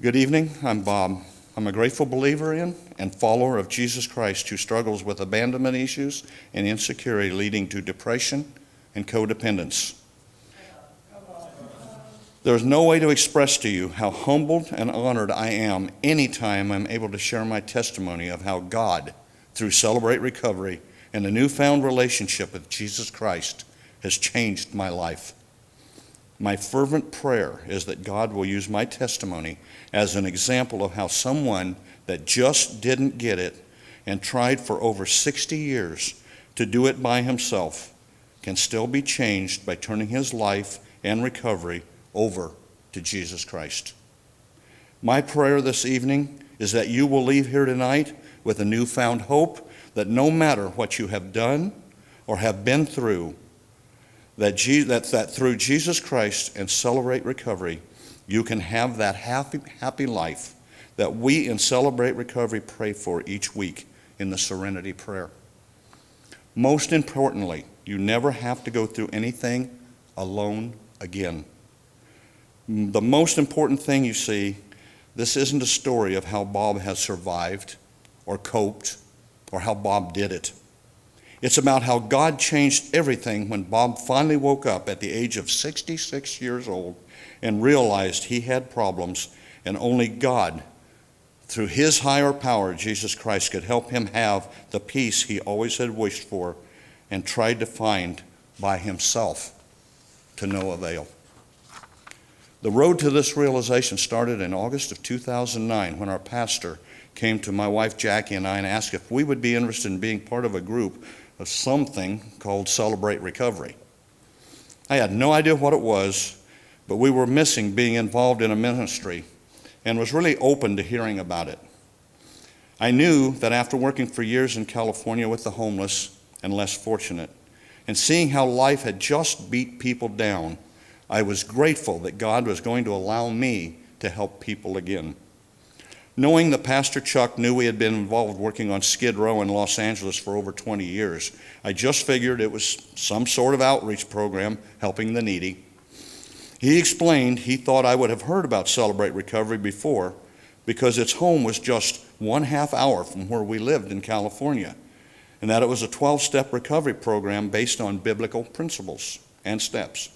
Good evening, I'm Bob. I'm a grateful believer in and follower of Jesus Christ who struggles with abandonment issues and insecurity leading to depression and codependence. There's no way to express to you how humbled and honored I am anytime I'm able to share my testimony of how God, through Celebrate Recovery and a newfound relationship with Jesus Christ, has changed my life. My fervent prayer is that God will use my testimony as an example of how someone that just didn't get it and tried for over 60 years to do it by himself can still be changed by turning his life and recovery over to Jesus Christ. My prayer this evening is that you will leave here tonight with a newfound hope that no matter what you have done or have been through, that through Jesus Christ and Celebrate Recovery, you can have that happy life that we in Celebrate Recovery pray for each week in the Serenity Prayer. Most importantly, you never have to go through anything alone again. The most important thing you see, this isn't a story of how Bob has survived or coped or how Bob did it. It's about how God changed everything when Bob finally woke up at the age of 66 years old and realized he had problems and only God, through his higher power, Jesus Christ, could help him have the peace he always had wished for and tried to find by himself to no avail. The road to this realization started in August of 2009 when our pastor came to my wife Jackie and I and asked if we would be interested in being part of a group of something called Celebrate Recovery. I had no idea what it was, but we were missing being involved in a ministry and was really open to hearing about it. I knew that after working for years in California with the homeless and less fortunate, and seeing how life had just beat people down, I was grateful that God was going to allow me to help people again. Knowing that Pastor Chuck knew we had been involved working on Skid Row in Los Angeles for over 20 years, I just figured it was some sort of outreach program helping the needy. He explained he thought I would have heard about Celebrate Recovery before because its home was just 1/2 hour from where we lived in California, and that it was a 12-step recovery program based on biblical principles and steps.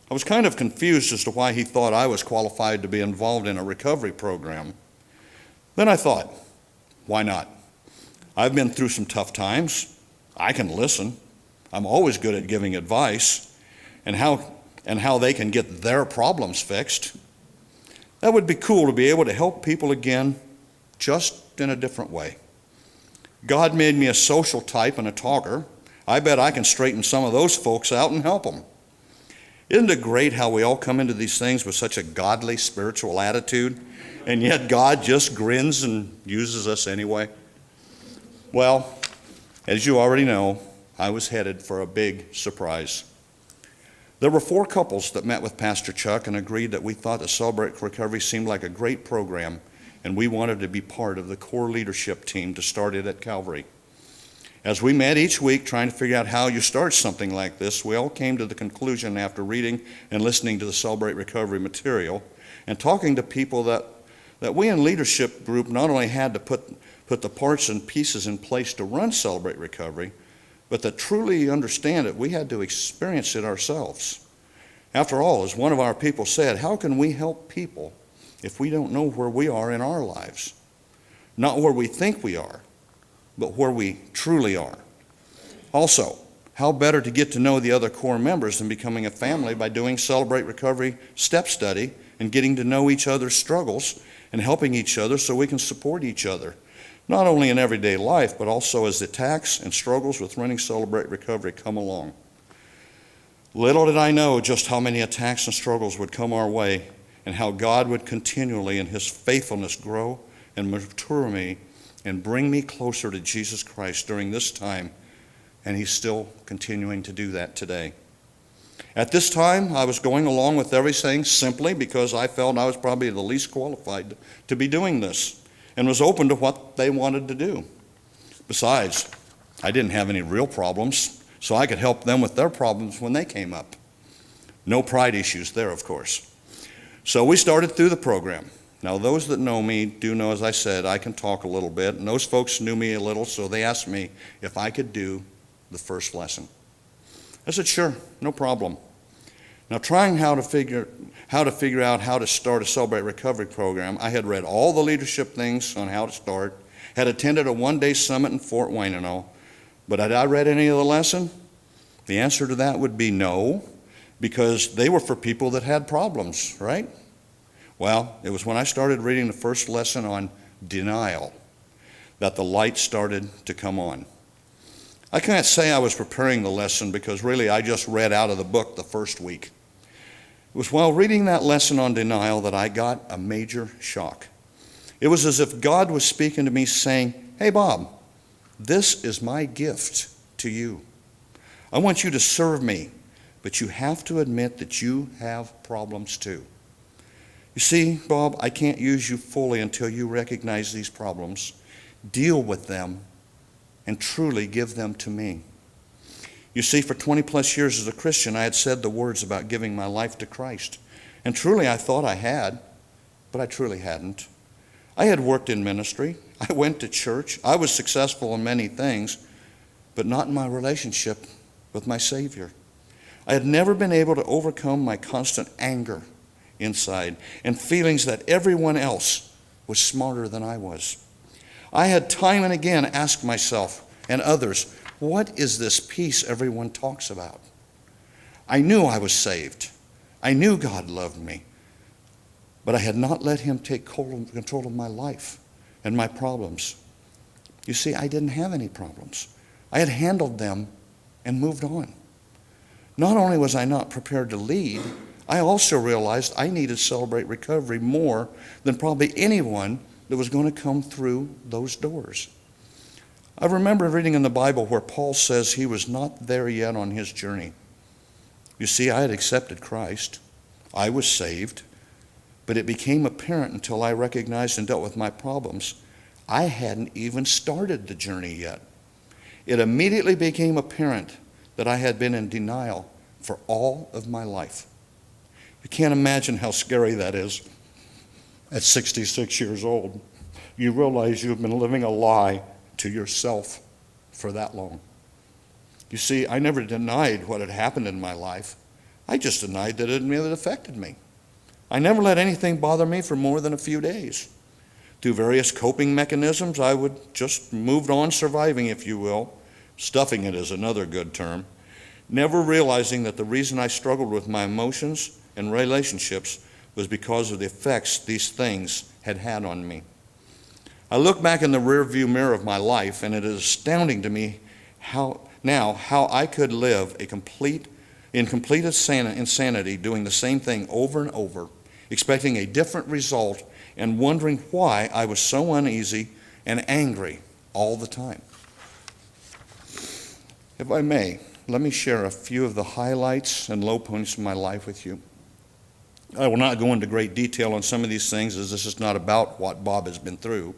I was kind of confused as to why he thought I was qualified to be involved in a recovery program. Then I thought, why not? I've been through some tough times. I can listen. I'm always good at giving advice and how they can get their problems fixed. That would be cool to be able to help people again, just in a different way. God made me a social type and a talker. I bet I can straighten some of those folks out and help them. Isn't it great how we all come into these things with such a godly, spiritual attitude, and yet God just grins and uses us anyway? Well, as you already know, I was headed for a big surprise. There were 4 couples that met with Pastor Chuck and agreed that we thought the Celebrate Recovery seemed like a great program, and we wanted to be part of the core leadership team to start it at Calvary. As we met each week trying to figure out how you start something like this, we all came to the conclusion after reading and listening to the Celebrate Recovery material and talking to people that we in leadership group not only had to put the parts and pieces in place to run Celebrate Recovery, but to truly understand it, we had to experience it ourselves. After all, as one of our people said, how can we help people if we don't know where we are in our lives? Not where we think we are, but where we truly are. Also, how better to get to know the other core members than becoming a family by doing Celebrate Recovery step study and getting to know each other's struggles and helping each other so we can support each other, not only in everyday life, but also as the attacks and struggles with running Celebrate Recovery come along. Little did I know just how many attacks and struggles would come our way and how God would continually in his faithfulness grow and mature me and bring me closer to Jesus Christ during this time, and he's still continuing to do that today. At this time, I was going along with everything simply because I felt I was probably the least qualified to be doing this and was open to what they wanted to do. Besides, I didn't have any real problems, so I could help them with their problems when they came up. No pride issues there, of course. So we started through the program. Now, those that know me do know, as I said, I can talk a little bit, and those folks knew me a little, so they asked me if I could do the first lesson. I said, sure, no problem. Now, trying how to figure out how to start a Celebrate Recovery program, I had read all the leadership things on how to start, had attended a one-day summit in Fort Wayne and all, but had I read any of the lesson? The answer to that would be no, because they were for people that had problems, right? Well, it was when I started reading the first lesson on denial that the light started to come on. I can't say I was preparing the lesson because really I just read out of the book the first week. It was while reading that lesson on denial that I got a major shock. It was as if God was speaking to me saying, hey Bob, this is my gift to you. I want you to serve me, but you have to admit that you have problems too. You see, Bob, I can't use you fully until you recognize these problems, deal with them, and truly give them to me. You see, for 20 plus years as a Christian, I had said the words about giving my life to Christ. And truly I thought I had, but I truly hadn't. I had worked in ministry. I went to church. I was successful in many things, but not in my relationship with my Savior. I had never been able to overcome my constant anger inside and feelings that everyone else was smarter than I was. I had time and again asked myself and others, what is this peace everyone talks about? I knew I was saved. I knew God loved me, but I had not let him take control of my life and my problems. You see, I didn't have any problems. I had handled them and moved on. Not only was I not prepared to lead, I also realized I needed to Celebrate Recovery more than probably anyone that was going to come through those doors. I remember reading in the Bible where Paul says he was not there yet on his journey. You see, I had accepted Christ. I was saved. But it became apparent until I recognized and dealt with my problems, I hadn't even started the journey yet. It immediately became apparent that I had been in denial for all of my life. You can't imagine how scary that is. At 66 years old, you realize you've been living a lie to yourself for that long. You see, I never denied what had happened in my life. I just denied that it had affected me. I never let anything bother me for more than a few days. Through various coping mechanisms, I would just move on surviving, if you will. Stuffing it is another good term. Never realizing that the reason I struggled with my emotions and relationships was because of the effects these things had had on me. I look back in the rearview mirror of my life, and it is astounding to me how I could live in complete insanity, doing the same thing over and over, expecting a different result, and wondering why I was so uneasy and angry all the time. If I may, let me share a few of the highlights and low points of my life with you. I will not go into great detail on some of these things, as this is not about what Bob has been through.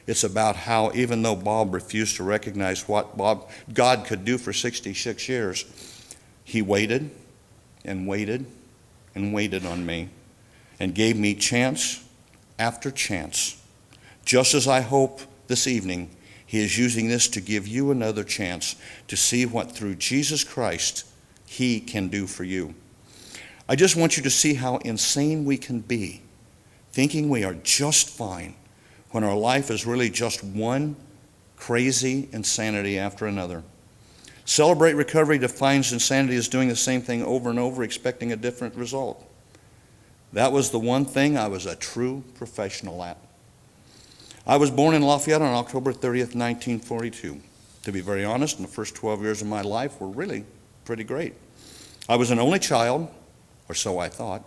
It's about how, even though Bob refused to recognize what God could do for 66 years, he waited and waited and waited on me and gave me chance after chance. Just as I hope this evening he is using this to give you another chance to see what through Jesus Christ he can do for you. I just want you to see how insane we can be, thinking we are just fine when our life is really just one crazy insanity after another. Celebrate Recovery defines insanity as doing the same thing over and over, expecting a different result. That was the one thing I was a true professional at. I was born in Lafayette on October 30th, 1942. To be very honest, in the first 12 years of my life were really pretty great. I was an only child, or so I thought.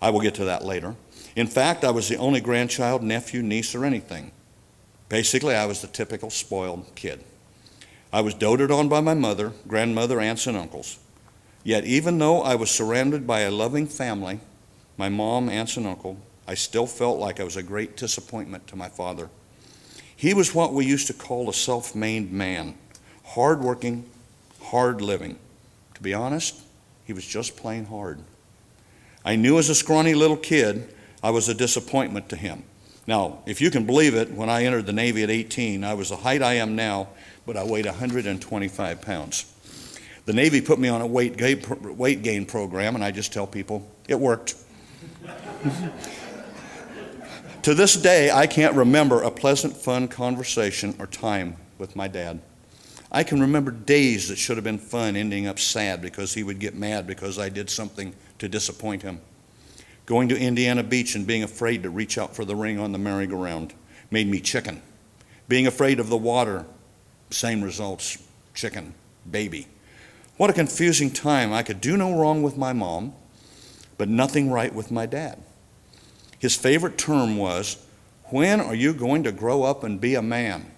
I will get to that later. In fact, I was the only grandchild, nephew, niece, or anything. Basically, I was the typical spoiled kid. I was doted on by my mother, grandmother, aunts, and uncles. Yet even though I was surrounded by a loving family, my mom, aunts, and uncle, I still felt like I was a great disappointment to my father. He was what we used to call a self-made man, hard-working, hard-living. To be honest, he was just plain hard. I knew as a scrawny little kid I was a disappointment to him. Now, if you can believe it, when I entered the Navy at 18, I was the height I am now, but I weighed 125 pounds. The Navy put me on a weight gain program, and I just tell people, it worked. To this day, I can't remember a pleasant, fun conversation or time with my dad. I can remember days that should have been fun ending up sad because he would get mad because I did something to disappoint him. Going to Indiana Beach and being afraid to reach out for the ring on the merry-go-round made me chicken. Being afraid of the water, same results, chicken, baby. What a confusing time. I could do no wrong with my mom, but nothing right with my dad. His favorite term was, "When are you going to grow up and be a man?"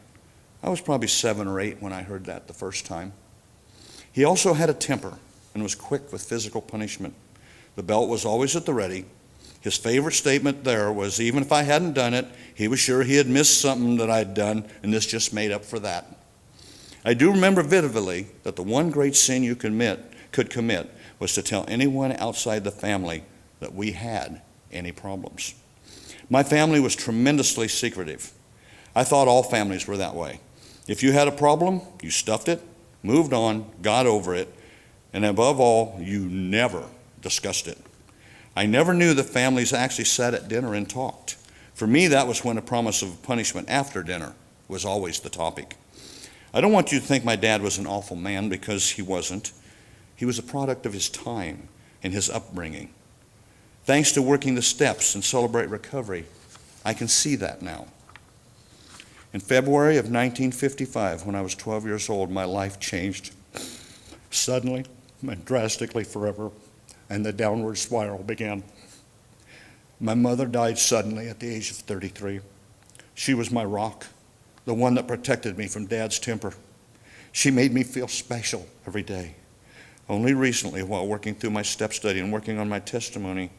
I was probably 7 or 8 when I heard that the first time. He also had a temper and was quick with physical punishment. The belt was always at the ready. His favorite statement there was, even if I hadn't done it, he was sure he had missed something that I'd done, and this just made up for that. I do remember vividly that the one great sin you could commit was to tell anyone outside the family that we had any problems. My family was tremendously secretive. I thought all families were that way. If you had a problem, you stuffed it, moved on, got over it, and above all, you never discussed it. I never knew that families actually sat at dinner and talked. For me, that was when a promise of punishment after dinner was always the topic. I don't want you to think my dad was an awful man, because he wasn't. He was a product of his time and his upbringing. Thanks to working the steps and Celebrate Recovery, I can see that now. In February of 1955, when I was 12 years old, my life changed suddenly and drastically forever, and the downward spiral began. My mother died suddenly at the age of 33. She was my rock, the one that protected me from Dad's temper. She made me feel special every day. Only recently, while working through my step study and working on my testimony,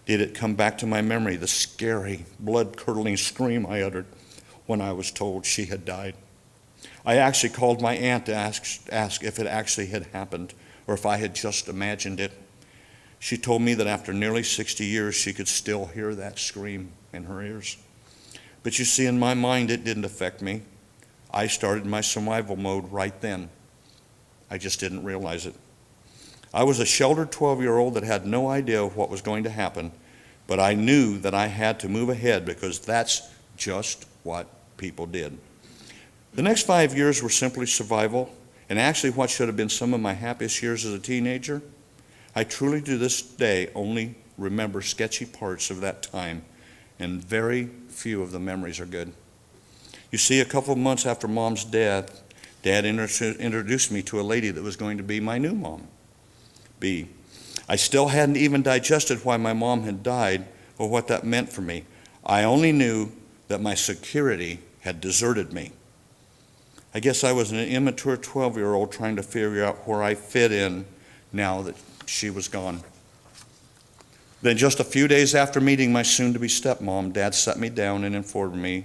did it come back to my memory, the scary, blood-curdling scream I uttered when I was told she had died. I actually called my aunt to ask if it actually had happened or if I had just imagined it. She told me that after nearly 60 years, she could still hear that scream in her ears. But you see, in my mind, it didn't affect me. I started my survival mode right then. I just didn't realize it. I was a sheltered 12-year-old that had no idea what was going to happen, but I knew that I had to move ahead because that's just what people did. The next 5 years were simply survival, and actually what should have been some of my happiest years as a teenager. I truly to this day only remember sketchy parts of that time, and very few of the memories are good. You see, a couple of months after Mom's death, Dad introduced me to a lady that was going to be my new mom, B. I still hadn't even digested why my mom had died or what that meant for me. I only knew that my security had deserted me. I guess I was an immature 12-year-old trying to figure out where I fit in now that she was gone. Then just a few days after meeting my soon-to-be stepmom, Dad sat me down and informed me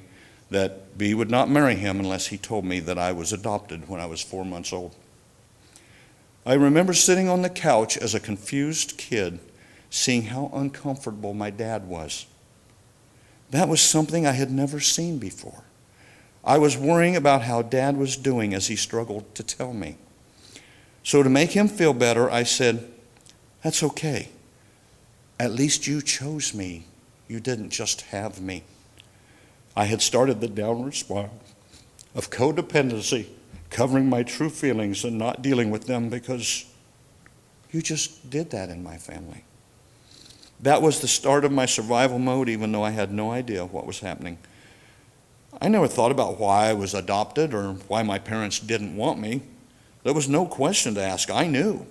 that B would not marry him unless he told me that I was adopted when I was 4 months old. I remember sitting on the couch as a confused kid, seeing how uncomfortable my dad was. That was something I had never seen before. I was worrying about how Dad was doing as he struggled to tell me. So to make him feel better, I said, "That's okay. At least you chose me. You didn't just have me." I had started the downward spiral of codependency, covering my true feelings and not dealing with them because you just did that in my family. That was the start of my survival mode, even though I had no idea what was happening. I never thought about why I was adopted or why my parents didn't want me. There was no question to ask. I knew.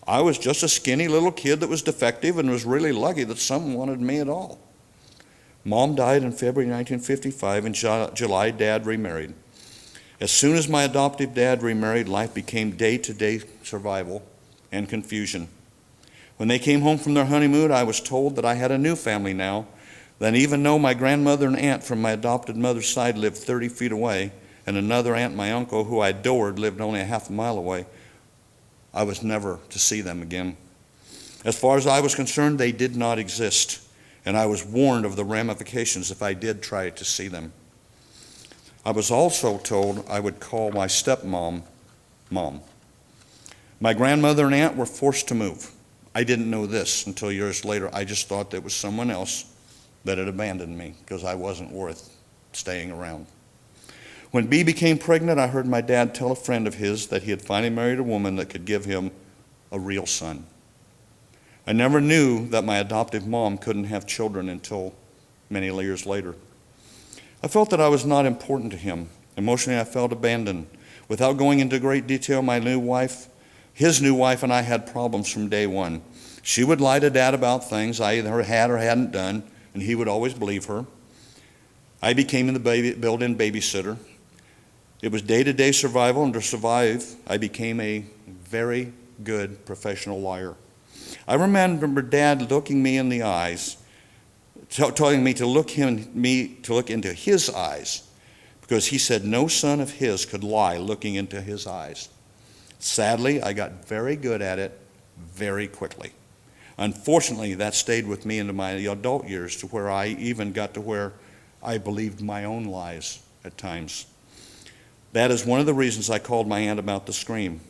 I was just a skinny little kid that was defective and was really lucky that someone wanted me at all. Mom died in February 1955. In July, Dad remarried. As soon as my adoptive dad remarried, life became day-to-day survival and confusion. When they came home from their honeymoon, I was told that I had a new family now, that even though my grandmother and aunt from my adopted mother's side lived 30 feet away, and another aunt, my uncle, who I adored, lived only a half a mile away, I was never to see them again. As far as I was concerned, they did not exist, and I was warned of the ramifications if I did try to see them. I was also told I would call my stepmom Mom. My grandmother and aunt were forced to move. I didn't know this until years later. I just thought there was someone else that had abandoned me because I wasn't worth staying around. When Bee became pregnant, I heard my dad tell a friend of his that he had finally married a woman that could give him a real son. I never knew that my adoptive mom couldn't have children until many years later. I felt that I was not important to him. Emotionally, I felt abandoned. Without going into great detail, his new wife and I had problems from day one. She would lie to Dad about things I either had or hadn't done, and he would always believe her. I became the built-in babysitter. It was day-to-day survival, and to survive, I became a very good professional liar. I remember Dad looking me in the eyes, telling me to look into his eyes, because he said no son of his could lie looking into his eyes. Sadly, I got very good at it very quickly. Unfortunately, that stayed with me into my adult years to where I even got to where I believed my own lies at times. That is one of the reasons I called my aunt about the scream.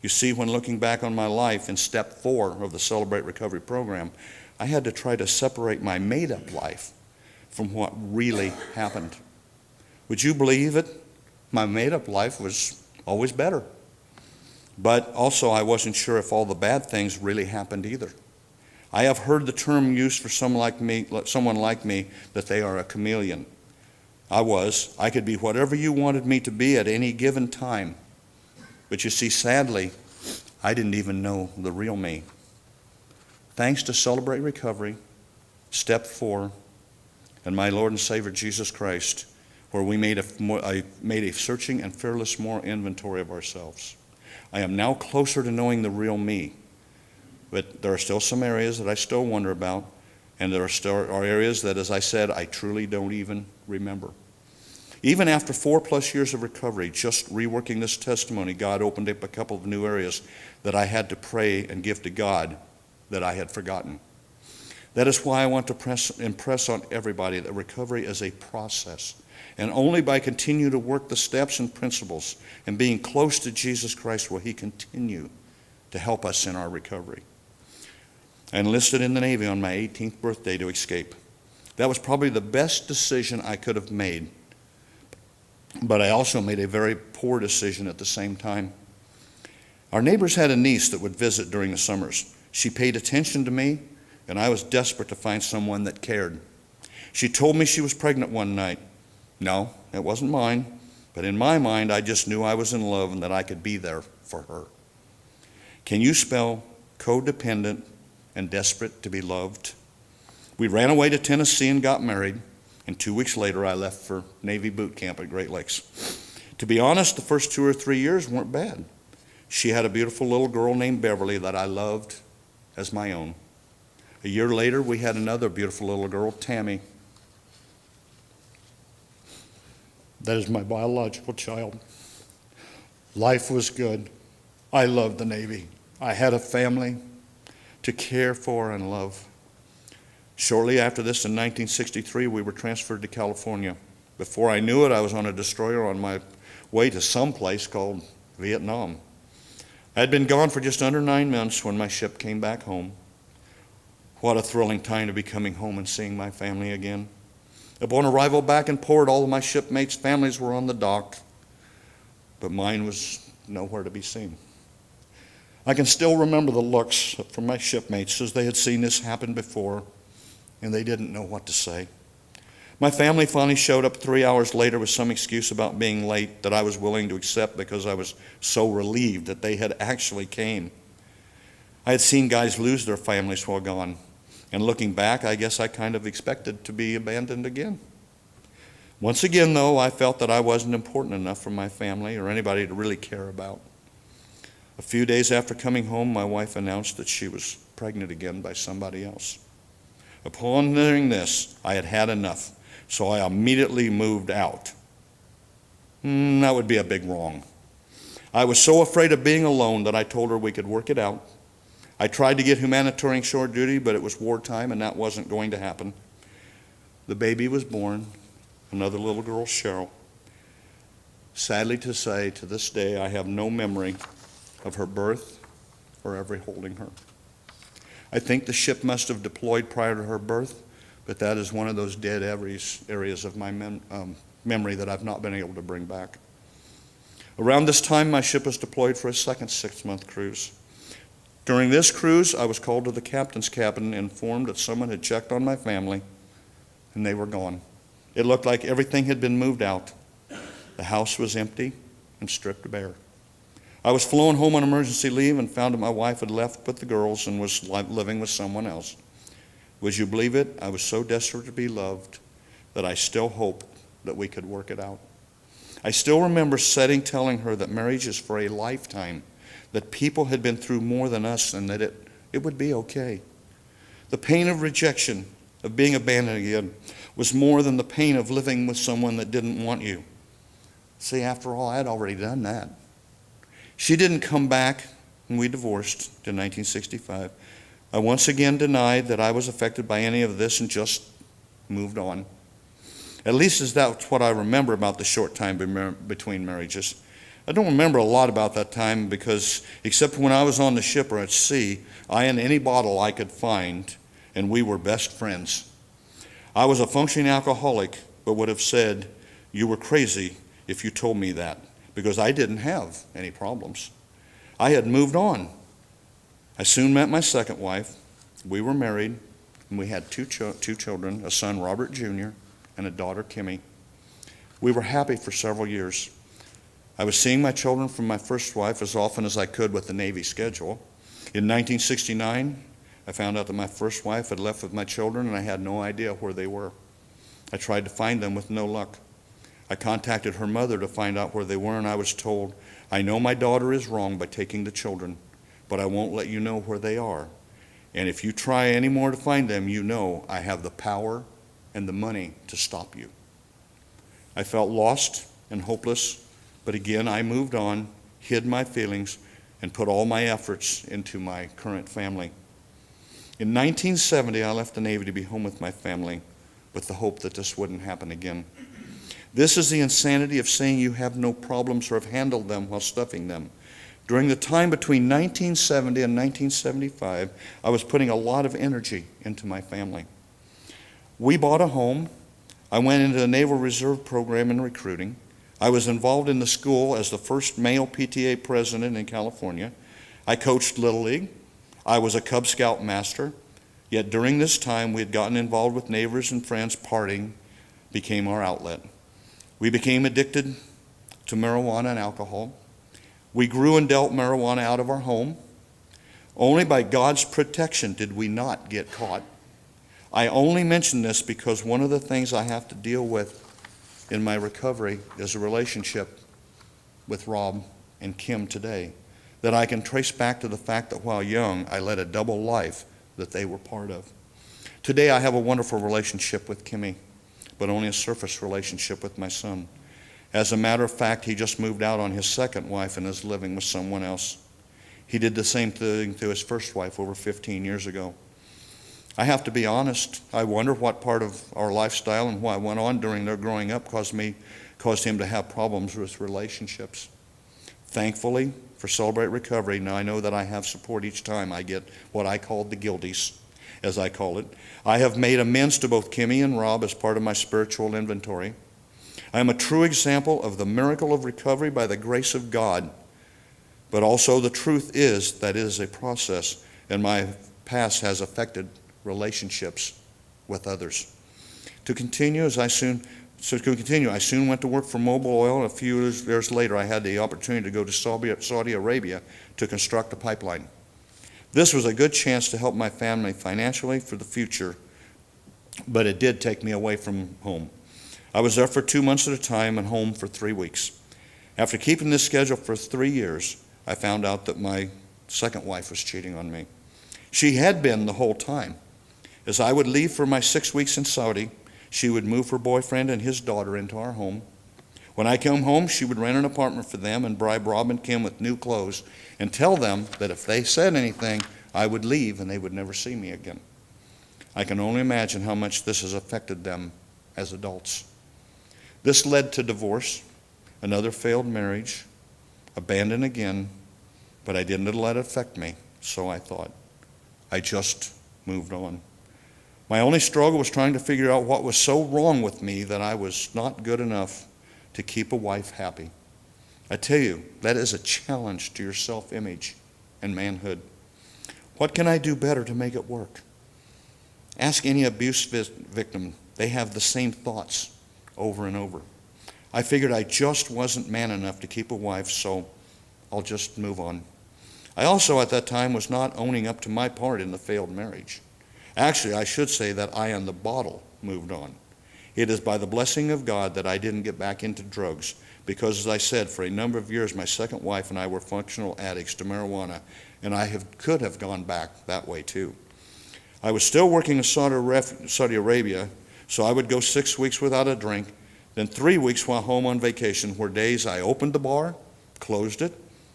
You see, when looking back on my life in step 4 of the Celebrate Recovery program, I had to try to separate my made-up life from what really happened. Would you believe it? My made-up life was always better. But also I wasn't sure if all the bad things really happened either. I have heard the term used for someone like me that they are a chameleon. I could be whatever you wanted me to be at any given time. But you see, sadly, I didn't even know the real me. Thanks to Celebrate Recovery, Step 4, and my Lord and Savior Jesus Christ, where we made a searching and fearless moral inventory of ourselves. I am now closer to knowing the real me, but there are still some areas that I still wonder about, and there are areas that, as I said, I truly don't even remember. Even after 4+ years of recovery, just reworking this testimony, God opened up a couple of new areas that I had to pray and give to God that I had forgotten. That is why I want to impress on everybody that recovery is a process. And only by continuing to work the steps and principles and being close to Jesus Christ will He continue to help us in our recovery. I enlisted in the Navy on my 18th birthday to escape. That was probably the best decision I could have made. But I also made a very poor decision at the same time. Our neighbors had a niece that would visit during the summers. She paid attention to me, and I was desperate to find someone that cared. She told me she was pregnant one night. No, it wasn't mine, but in my mind, I just knew I was in love and that I could be there for her. Can you spell codependent and desperate to be loved? We ran away to Tennessee and got married, and 2 weeks later, I left for Navy boot camp at Great Lakes. To be honest, the first 2 or 3 years weren't bad. She had a beautiful little girl named Beverly that I loved as my own. A year later, we had another beautiful little girl, Tammy. That is my biological child. Life was good. I loved the Navy. I had a family to care for and love. Shortly after this, in 1963, we were transferred to California. Before I knew it, I was on a destroyer on my way to some place called Vietnam. I had been gone for just under 9 months when my ship came back home. What a thrilling time to be coming home and seeing my family again. Upon arrival back in port, all of my shipmates' families were on the dock, but mine was nowhere to be seen. I can still remember the looks from my shipmates as they had seen this happen before, and they didn't know what to say. My family finally showed up 3 hours later with some excuse about being late that I was willing to accept because I was so relieved that they had actually came. I had seen guys lose their families while gone. And looking back, I guess I kind of expected to be abandoned again. Once again, though, I felt that I wasn't important enough for my family or anybody to really care about. A few days after coming home, my wife announced that she was pregnant again by somebody else. Upon hearing this, I had had enough, so I immediately moved out. That would be a big wrong. I was so afraid of being alone that I told her we could work it out. I tried to get humanitarian shore duty, but it was wartime and that wasn't going to happen. The baby was born, another little girl, Cheryl. Sadly to say, to this day, I have no memory of her birth or ever holding her. I think the ship must have deployed prior to her birth, but that is one of those dead areas of my memory that I've not been able to bring back. Around this time, my ship was deployed for a second 6-month cruise. During this cruise, I was called to the captain's cabin and informed that someone had checked on my family, and they were gone. It looked like everything had been moved out. The house was empty and stripped bare. I was flown home on emergency leave and found that my wife had left with the girls and was living with someone else. Would you believe it? I was so desperate to be loved that I still hoped that we could work it out. I still remember telling her that marriage is for a lifetime, that people had been through more than us and that it would be okay. The pain of rejection, of being abandoned again, was more than the pain of living with someone that didn't want you. See, after all, I had already done that. She didn't come back when we divorced in 1965. I once again denied that I was affected by any of this and just moved on. At least that's what I remember about the short time between marriages. I don't remember a lot about that time because, except when I was on the ship or at sea, I had any bottle I could find, and we were best friends. I was a functioning alcoholic, but would have said, "You were crazy if you told me that," because I didn't have any problems. I had moved on. I soon met my second wife. We were married, and we had two children, a son, Robert Jr., and a daughter, Kimmy. We were happy for several years. I was seeing my children from my first wife as often as I could with the Navy schedule. In 1969, I found out that my first wife had left with my children, and I had no idea where they were. I tried to find them with no luck. I contacted her mother to find out where they were, and I was told, "I know my daughter is wrong by taking the children, but I won't let you know where they are. And if you try any more to find them, you know I have the power and the money to stop you." I felt lost and hopeless, but again I moved on, hid my feelings, and put all my efforts into my current family. In 1970, I left the Navy to be home with my family with the hope that this wouldn't happen again. This is the insanity of saying you have no problems or have handled them while stuffing them. During the time between 1970 and 1975, I was putting a lot of energy into my family. We bought a home. I went into the Naval Reserve program in recruiting. I was involved in the school as the first male PTA president in California. I coached Little League. I was a Cub Scout master. Yet during this time, we had gotten involved with neighbors and friends. Partying became our outlet. We became addicted to marijuana and alcohol. We grew and dealt marijuana out of our home. Only by God's protection did we not get caught. I only mention this because one of the things I have to deal with in my recovery is a relationship with Rob and Kim today that I can trace back to the fact that while young, I led a double life that they were part of. Today, I have a wonderful relationship with Kimmy, but only a surface relationship with my son. As a matter of fact, he just moved out on his second wife and is living with someone else. He did the same thing to his first wife over 15 years ago. I have to be honest, I wonder what part of our lifestyle and what went on during their growing up caused him to have problems with relationships. Thankfully, for Celebrate Recovery, now I know that I have support each time I get what I call the guilties, as I call it. I have made amends to both Kimmy and Rob as part of my spiritual inventory. I am a true example of the miracle of recovery by the grace of God. But also the truth is that it is a process, and my past has affected relationships with others. To continue, I soon went to work for Mobil Oil, and a few years later I had the opportunity to go to Saudi Arabia to construct a pipeline. This was a good chance to help my family financially for the future, but it did take me away from home. I was there for 2 months at a time and home for 3 weeks. After keeping this schedule for 3 years, I found out that my second wife was cheating on me. She had been the whole time. As I would leave for my 6 weeks in Saudi, she would move her boyfriend and his daughter into our home. When I came home, she would rent an apartment for them and bribe Rob and Kim with new clothes and tell them that if they said anything, I would leave and they would never see me again. I can only imagine how much this has affected them as adults. This led to divorce, another failed marriage, abandoned again, but I didn't let it affect me, so I thought. I just moved on. My only struggle was trying to figure out what was so wrong with me that I was not good enough to keep a wife happy. I tell you, that is a challenge to your self-image and manhood. What can I do better to make it work? Ask any abuse victim. They have the same thoughts over and over. I figured I just wasn't man enough to keep a wife, so I'll just move on. I also, at that time, was not owning up to my part in the failed marriage. Actually, I should say that I and the bottle moved on. It is by the blessing of God that I didn't get back into drugs, because, as I said, for a number of years, my second wife and I were functional addicts to marijuana, and I could have gone back that way too. I was still working in Saudi Arabia, so I would go 6 weeks without a drink, then 3 weeks while home on vacation, were days I opened the bar, closed it,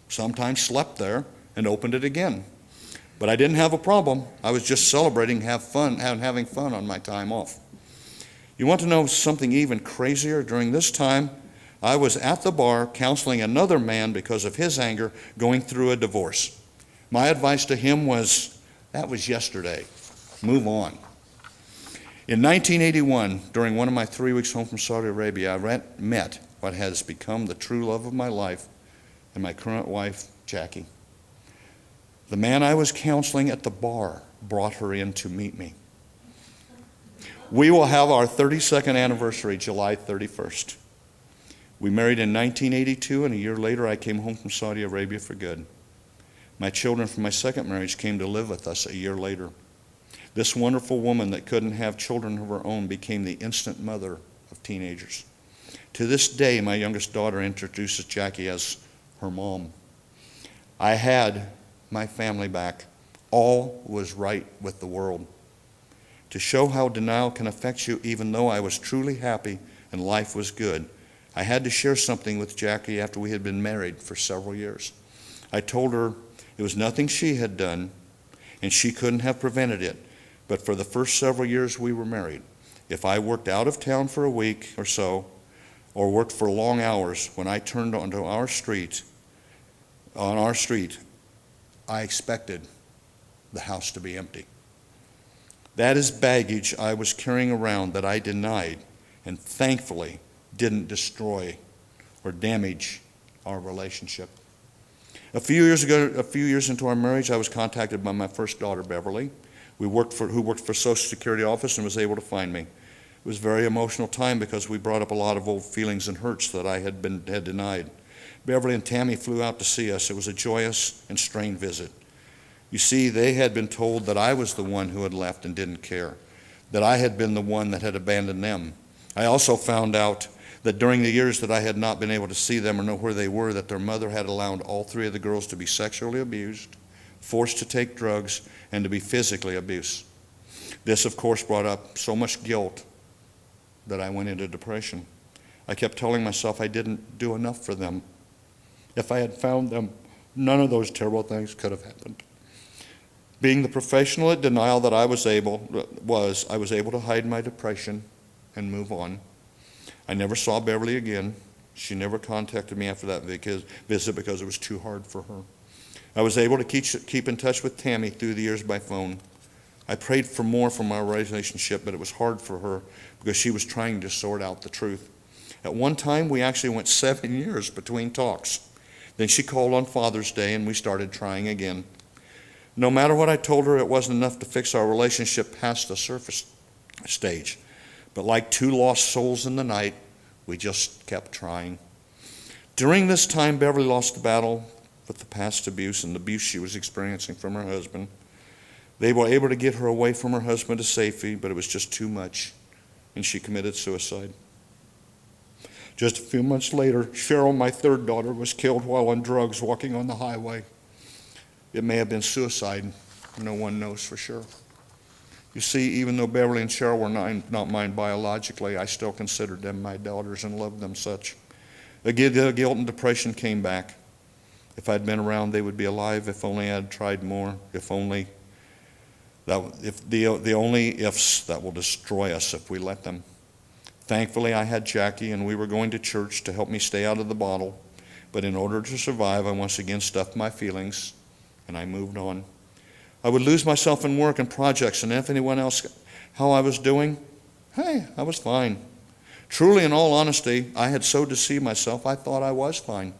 sometimes slept there, and opened it again. But I didn't have a problem. I was just celebrating, having fun on my time off. You want to know something even crazier? During this time, I was at the bar counseling another man because of his anger going through a divorce. My advice to him was, that was yesterday. Move on. In 1981, during one of my 3 weeks home from Saudi Arabia, I met what has become the true love of my life and my current wife, Jackie. The man I was counseling at the bar brought her in to meet me. We will have our 32nd anniversary, July 31st. We married in 1982, and a year later I came home from Saudi Arabia for good. My children from my second marriage came to live with us a year later. This wonderful woman that couldn't have children of her own became the instant mother of teenagers. To this day, my youngest daughter introduces Jackie as her mom. I had my family back. All was right with the world. To show how denial can affect you, even though I was truly happy and life was good, I had to share something with Jackie after we had been married for several years. I told her it was nothing she had done, and she couldn't have prevented it. But for the first several years we were married, if I worked out of town for a week or so, or worked for long hours, when I turned onto on our street, I expected the house to be empty. That is baggage I was carrying around that I denied and thankfully didn't destroy or damage our relationship. A few years into our marriage, I was contacted by my first daughter, Beverly, who worked for Social Security office and was able to find me. It was a very emotional time because we brought up a lot of old feelings and hurts that I had denied. Beverly and Tammy flew out to see us. It was a joyous and strained visit. You see, they had been told that I was the one who had left and didn't care, that I had been the one that had abandoned them. I also found out that during the years that I had not been able to see them or know where they were, that their mother had allowed all three of the girls to be sexually abused, forced to take drugs, and to be physically abused. This, of course, brought up so much guilt that I went into depression. I kept telling myself I didn't do enough for them. If I had found them, none of those terrible things could have happened. Being the professional at denial that I was able to hide my depression and move on. I never saw Beverly again. She never contacted me after that visit because it was too hard for her. I was able to keep in touch with Tammy through the years by phone. I prayed for more from our relationship, but it was hard for her because she was trying to sort out the truth. At one time, we actually went 7 years between talks. Then she called on Father's Day, and we started trying again. No matter what I told her, it wasn't enough to fix our relationship past the surface stage. But like two lost souls in the night, we just kept trying. During this time, Beverly lost the battle with the past abuse and the abuse she was experiencing from her husband. They were able to get her away from her husband to safety, but it was just too much, and she committed suicide. Just a few months later, Cheryl, my third daughter, was killed while on drugs walking on the highway. It may have been suicide. No one knows for sure. You see, even though Beverly and Cheryl were not mine biologically, I still considered them my daughters and loved them such. Again, the guilt and depression came back. If I'd been around, they would be alive. If only I'd tried more. If only the only ifs that will destroy us if we let them. Thankfully, I had Jackie, and we were going to church to help me stay out of the bottle. But in order to survive, I once again stuffed my feelings, and I moved on. I would lose myself in work and projects, and if anyone else how I was doing, hey, I was fine. Truly, in all honesty, I had so deceived myself, I thought I was fine.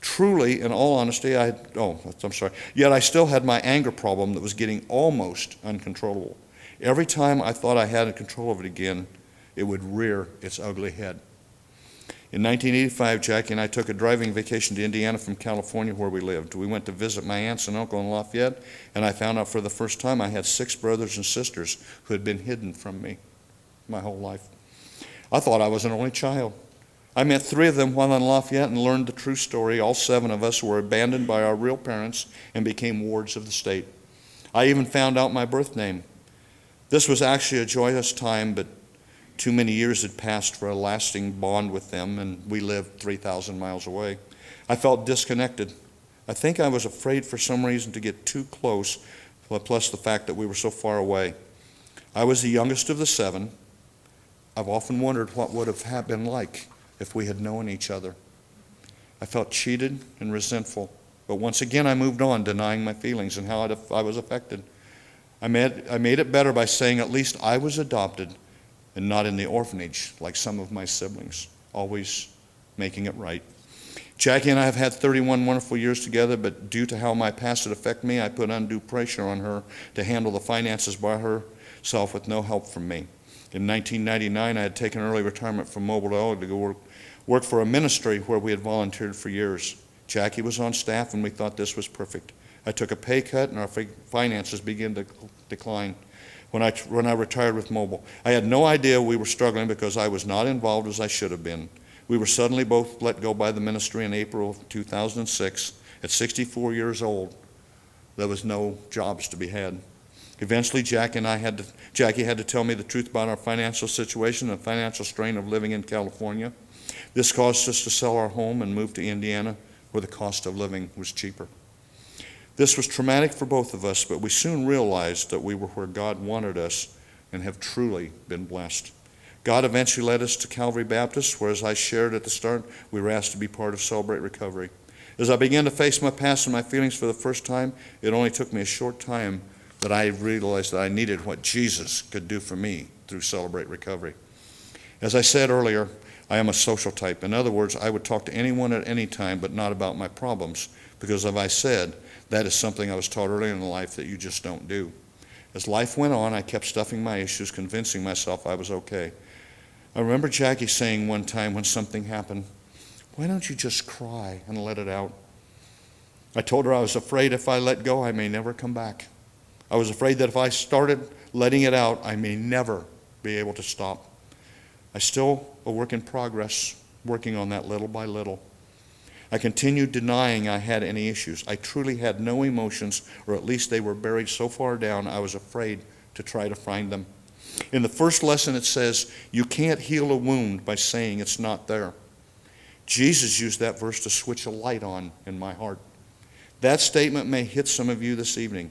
Truly, in all honesty, yet I still had my anger problem that was getting almost uncontrollable. Every time I thought I had control of it again, it would rear its ugly head. In 1985, Jackie and I took a driving vacation to Indiana from California, where we lived. We went to visit my aunts and uncle in Lafayette, and I found out for the first time I had 6 brothers and sisters who had been hidden from me my whole life. I thought I was an only child. I met 3 of them while in Lafayette and learned the true story. All 7 of us were abandoned by our real parents and became wards of the state. I even found out my birth name. This was actually a joyous time, but too many years had passed for a lasting bond with them, and we lived 3,000 miles away. I felt disconnected. I think I was afraid for some reason to get too close, plus the fact that we were so far away. I was the youngest of the 7. I've often wondered what would have been like if we had known each other. I felt cheated and resentful, but once again I moved on, denying my feelings and how I was affected. I made it better by saying at least I was adopted and not in the orphanage like some of my siblings, always making it right. Jackie and I have had 31 wonderful years together, but due to how my past had affected me, I put undue pressure on her to handle the finances by herself with no help from me. In 1999, I had taken early retirement from Mobile to go work for a ministry where we had volunteered for years. Jackie was on staff, and we thought this was perfect. I took a pay cut, and our finances began to decline when I retired with Mobile. I had no idea we were struggling because I was not involved as I should have been. We were suddenly both let go by the ministry in April of 2006. At 64 years old, there was no jobs to be had. Eventually, Jackie had to tell me the truth about our financial situation and the financial strain of living in California. This caused us to sell our home and move to Indiana, where the cost of living was cheaper. This was traumatic for both of us, but we soon realized that we were where God wanted us and have truly been blessed. God eventually led us to Calvary Baptist, where, as I shared at the start, we were asked to be part of Celebrate Recovery. As I began to face my past and my feelings for the first time, it only took me a short time that I realized that I needed what Jesus could do for me through Celebrate Recovery. As I said earlier, I am a social type. In other words, I would talk to anyone at any time, but not about my problems, because as I said, that is something I was taught early in life that you just don't do. As life went on, I kept stuffing my issues, convincing myself I was okay. I remember Jackie saying one time when something happened, "Why don't you just cry and let it out?" I told her I was afraid if I let go, I may never come back. I was afraid that if I started letting it out, I may never be able to stop. I still a work in progress, working on that little by little. I continued denying I had any issues. I truly had no emotions, or at least they were buried so far down I was afraid to try to find them. In the first lesson it says, you can't heal a wound by saying it's not there. Jesus used that verse to switch a light on in my heart. That statement may hit some of you this evening.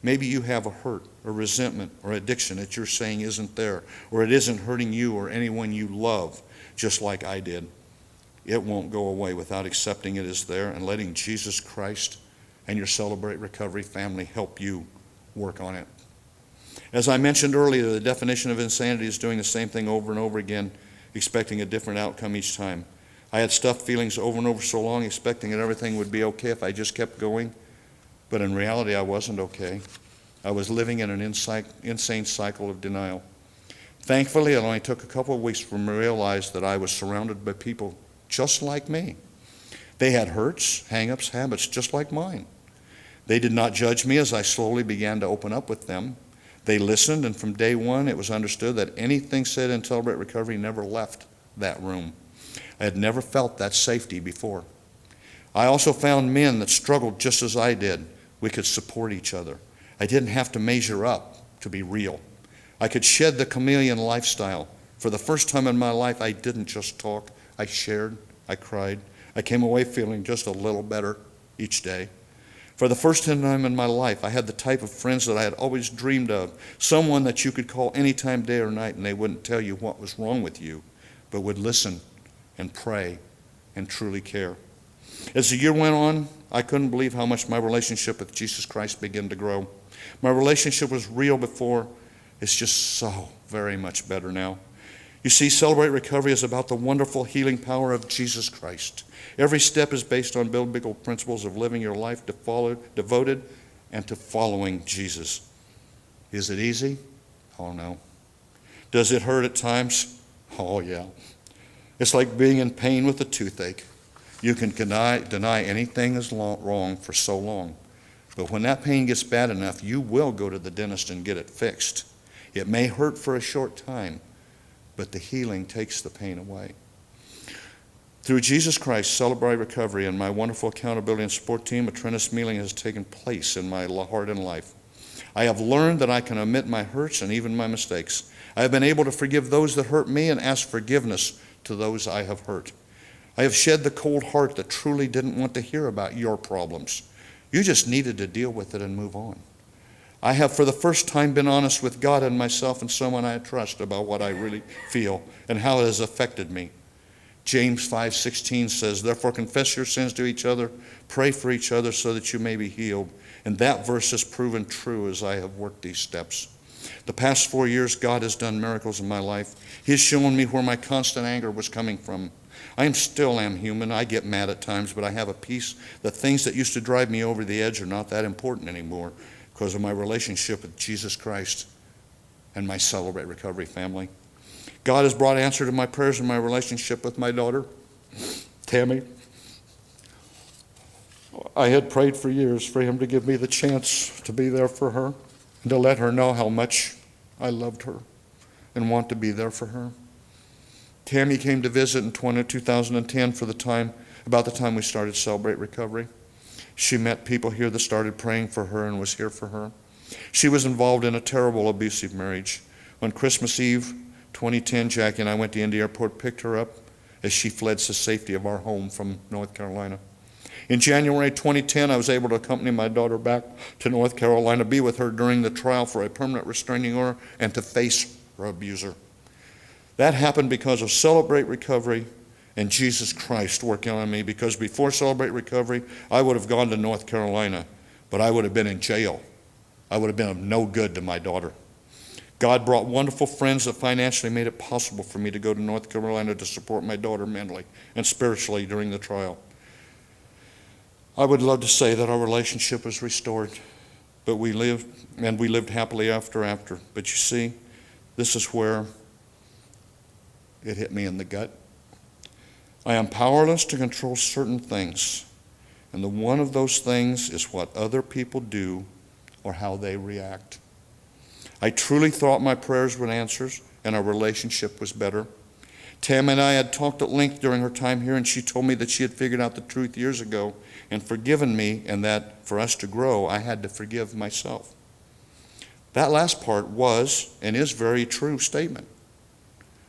Maybe you have a hurt or resentment or addiction that you're saying isn't there, or it isn't hurting you or anyone you love, just like I did. It won't go away without accepting it as there and letting Jesus Christ and your Celebrate Recovery family help you work on it. As I mentioned earlier, the definition of insanity is doing the same thing over and over again, expecting a different outcome each time. I had stuffed feelings over and over so long, expecting that everything would be okay if I just kept going. But in reality, I wasn't okay. I was living in an insane cycle of denial. Thankfully, it only took a couple of weeks for me to realize that I was surrounded by people just like me. They had hurts, hang-ups, habits just like mine. They did not judge me as I slowly began to open up with them. They listened, and from day one, it was understood that anything said in Celebrate Recovery never left that room. I had never felt that safety before. I also found men that struggled just as I did. We could support each other. I didn't have to measure up to be real. I could shed the chameleon lifestyle. For the first time in my life, I didn't just talk. I shared. I cried. I came away feeling just a little better each day. For the first time in my life, I had the type of friends that I had always dreamed of. Someone that you could call any time, day or night, and they wouldn't tell you what was wrong with you, but would listen and pray and truly care. As the year went on, I couldn't believe how much my relationship with Jesus Christ began to grow. My relationship was real before. It's just so very much better now. You see, Celebrate Recovery is about the wonderful healing power of Jesus Christ. Every step is based on biblical principles of living your life devoted and to following Jesus. Is it easy? Oh, no. Does it hurt at times? Oh, yeah. It's like being in pain with a toothache. You can deny anything is wrong for so long. But when that pain gets bad enough, you will go to the dentist and get it fixed. It may hurt for a short time, but the healing takes the pain away. Through Jesus Christ, Celebrate Recovery, and my wonderful accountability and support team, a tremendous healing has taken place in my heart and life. I have learned that I can admit my hurts and even my mistakes. I have been able to forgive those that hurt me and ask forgiveness to those I have hurt. I have shed the cold heart that truly didn't want to hear about your problems. You just needed to deal with it and move on. I have for the first time been honest with God and myself and someone I trust about what I really feel and how it has affected me. James 5:16 says, therefore confess your sins to each other, pray for each other so that you may be healed. And that verse has proven true as I have worked these steps. The past 4 years, God has done miracles in my life. He has shown me where my constant anger was coming from. I still am human. I get mad at times, but I have a peace that things that used to drive me over the edge are not that important anymore because of my relationship with Jesus Christ and my Celebrate Recovery family. God has brought answer to my prayers in my relationship with my daughter, Tammy. I had prayed for years for him to give me the chance to be there for her and to let her know how much I loved her and want to be there for her. Tammy came to visit in 2010 about the time we started Celebrate Recovery. She met people here that started praying for her and was here for her. She was involved in a terrible abusive marriage. On Christmas Eve 2010, Jackie and I went to Indy Airport, picked her up as she fled to the safety of our home from North Carolina. In January 2010, I was able to accompany my daughter back to North Carolina, be with her during the trial for a permanent restraining order, and to face her abuser. That happened because of Celebrate Recovery and Jesus Christ working on me, because before Celebrate Recovery, I would have gone to North Carolina, but I would have been in jail. I would have been of no good to my daughter. God brought wonderful friends that financially made it possible for me to go to North Carolina to support my daughter mentally and spiritually during the trial. I would love to say that our relationship was restored, but we lived happily after. But you see, this is where it hit me in the gut. I am powerless to control certain things, and one of those things is what other people do or how they react. I truly thought my prayers were answers and our relationship was better. Tam and I had talked at length during her time here, and she told me that she had figured out the truth years ago and forgiven me, and that for us to grow, I had to forgive myself. That last part was and is a very true statement.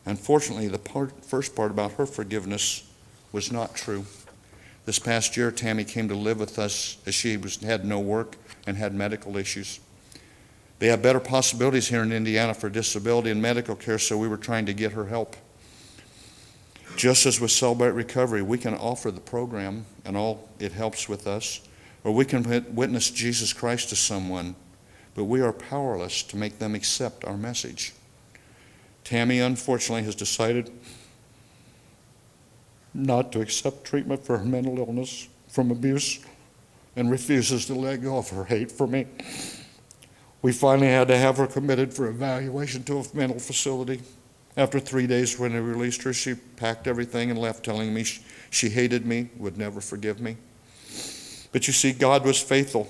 Unfortunately, the first part about her forgiveness was not true. This past year, Tammy came to live with us as she had no work and had medical issues. They have better possibilities here in Indiana for disability and medical care, so we were trying to get her help. Just as with Celebrate Recovery, we can offer the program and all it helps with us, or we can witness Jesus Christ to someone, but we are powerless to make them accept our message. Tammy, unfortunately, has decided not to accept treatment for her mental illness from abuse and refuses to let go of her hate for me. We finally had to have her committed for evaluation to a mental facility. After 3 days when they released her, she packed everything and left, telling me she hated me, would never forgive me. But you see, God was faithful.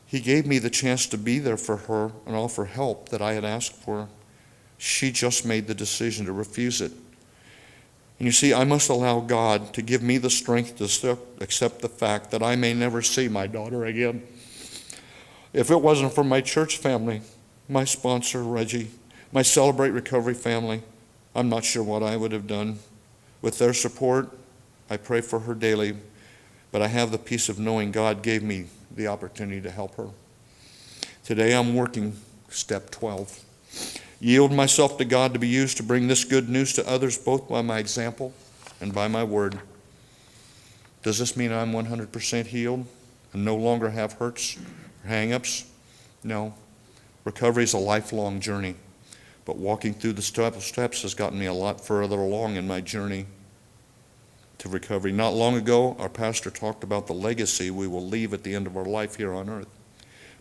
He gave me the chance to be there for her and offer help that I had asked for. She just made the decision to refuse it. And you see, I must allow God to give me the strength to accept the fact that I may never see my daughter again. If it wasn't for my church family, my sponsor, Reggie, my Celebrate Recovery family, I'm not sure what I would have done. With their support, I pray for her daily, but I have the peace of knowing God gave me the opportunity to help her. Today I'm working step 12. Yield myself to God to be used to bring this good news to others, both by my example and by my word. Does this mean I'm 100% healed and no longer have hurts or hang-ups? No. Recovery is a lifelong journey, but walking through the steps has gotten me a lot further along in my journey to recovery. Not long ago, our pastor talked about the legacy we will leave at the end of our life here on earth.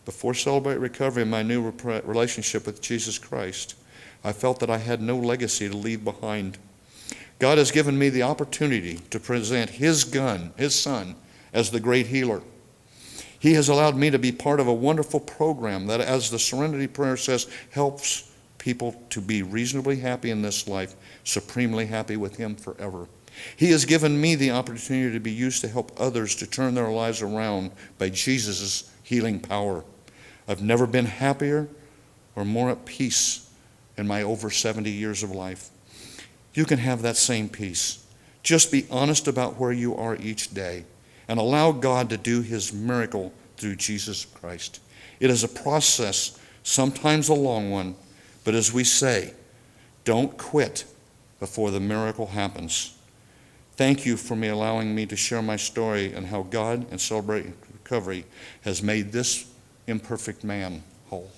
Before Celebrate Recovery and my new relationship with Jesus Christ, I felt that I had no legacy to leave behind. God has given me the opportunity to present His Son, as the great healer. He has allowed me to be part of a wonderful program that, as the Serenity Prayer says, helps people to be reasonably happy in this life, supremely happy with Him forever. He has given me the opportunity to be used to help others to turn their lives around by Jesus' healing power. I've never been happier or more at peace in my over 70 years of life. You can have that same peace. Just be honest about where you are each day and allow God to do His miracle through Jesus Christ. It is a process, sometimes a long one, but as we say, don't quit before the miracle happens. Thank you for allowing me to share my story and how God and Celebrate Recovery has made this imperfect man whole.